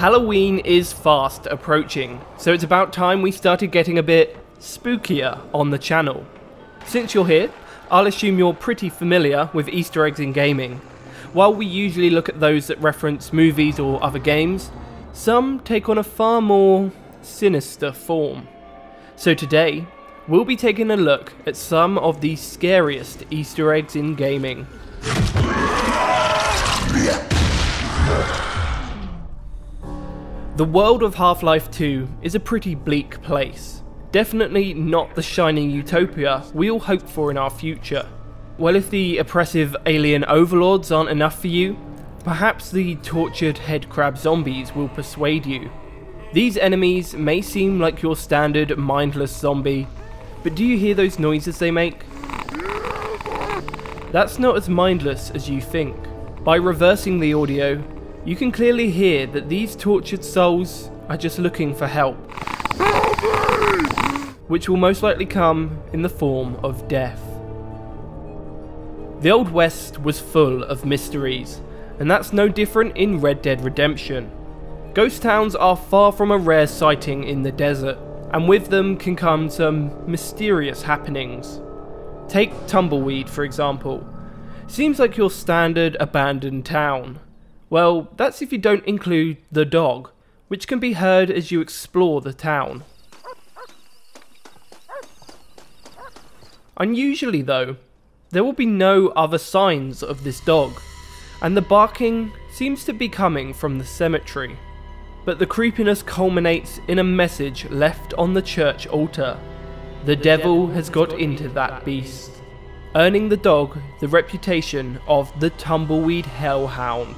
Halloween is fast approaching, so it's about time we started getting a bit spookier on the channel. Since you're here, I'll assume you're pretty familiar with Easter eggs in gaming. While we usually look at those that reference movies or other games, some take on a far more sinister form. So today, we'll be taking a look at some of the scariest Easter eggs in gaming. The world of Half-Life 2 is a pretty bleak place. Definitely not the shining utopia we all hope for in our future. Well, if the oppressive alien overlords aren't enough for you, perhaps the tortured headcrab zombies will persuade you. These enemies may seem like your standard mindless zombie, but do you hear those noises they make? That's not as mindless as you think. By reversing the audio, you can clearly hear that these tortured souls are just looking for help, which will most likely come in the form of death. The Old West was full of mysteries, and that's no different in Red Dead Redemption. Ghost towns are far from a rare sighting in the desert, and with them can come some mysterious happenings. Take Tumbleweed for example. Seems like your standard abandoned town. Well, that's if you don't include the dog, which can be heard as you explore the town. Unusually though, there will be no other signs of this dog, and the barking seems to be coming from the cemetery. But the creepiness culminates in a message left on the church altar. The devil has got into that beast, earning the dog the reputation of the Tumbleweed Hellhound.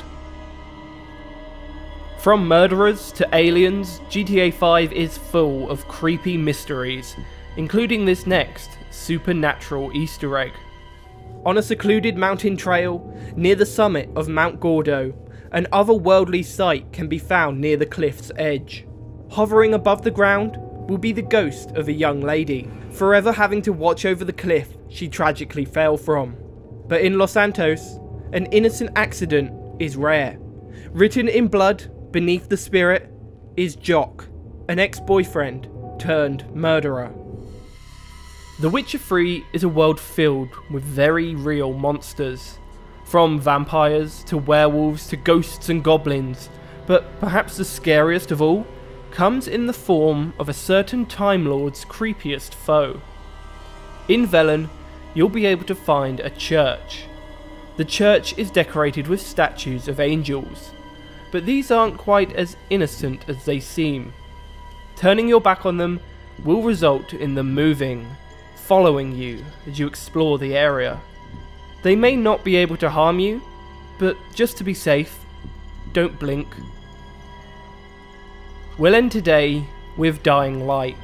From murderers to aliens, GTA 5 is full of creepy mysteries, including this next supernatural Easter egg. On a secluded mountain trail near the summit of Mount Gordo, an otherworldly sight can be found near the cliff's edge. Hovering above the ground will be the ghost of a young lady, forever having to watch over the cliff she tragically fell from. But in Los Santos, an innocent accident is rare. Written in blood beneath the spirit is Jock, an ex-boyfriend turned murderer. The Witcher 3 is a world filled with very real monsters, from vampires to werewolves to ghosts and goblins, but perhaps the scariest of all comes in the form of a certain Time Lord's creepiest foe. In Velen, you'll be able to find a church. The church is decorated with statues of angels, but these aren't quite as innocent as they seem. Turning your back on them will result in them moving, following you as you explore the area. They may not be able to harm you, but just to be safe, don't blink. We'll end today with Dying Light.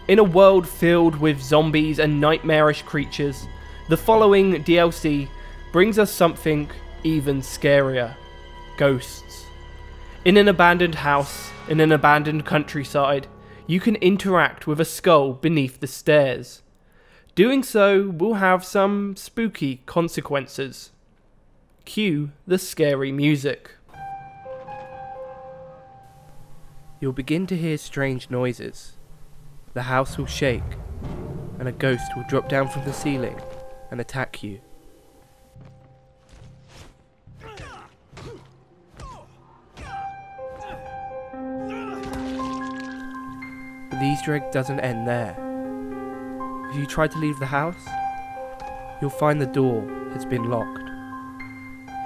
In a world filled with zombies and nightmarish creatures, the following DLC brings us something even scarier: ghosts. In an abandoned house, in an abandoned countryside, you can interact with a skull beneath the stairs. Doing so will have some spooky consequences. Cue the scary music. You'll begin to hear strange noises. The house will shake, and a ghost will drop down from the ceiling and attack you. But the Easter egg doesn't end there. If you try to leave the house, you'll find the door has been locked.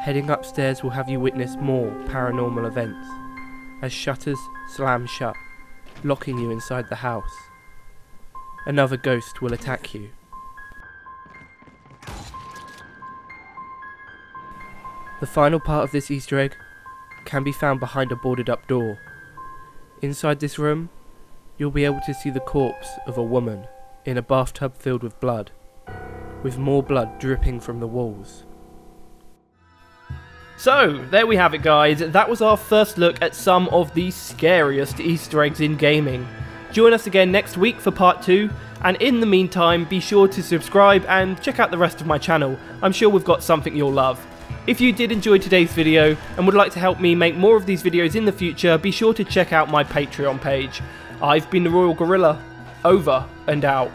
Heading upstairs will have you witness more paranormal events, as shutters slam shut, locking you inside the house. Another ghost will attack you. The final part of this Easter egg can be found behind a boarded up door. Inside this room, you'll be able to see the corpse of a woman in a bathtub filled with blood, with more blood dripping from the walls. So, there we have it guys, that was our first look at some of the scariest Easter eggs in gaming. Join us again next week for part 2, and in the meantime be sure to subscribe and check out the rest of my channel. I'm sure we've got something you'll love. If you did enjoy today's video and would like to help me make more of these videos in the future, be sure to check out my Patreon page. I've been the Royal Gorilla, over and out.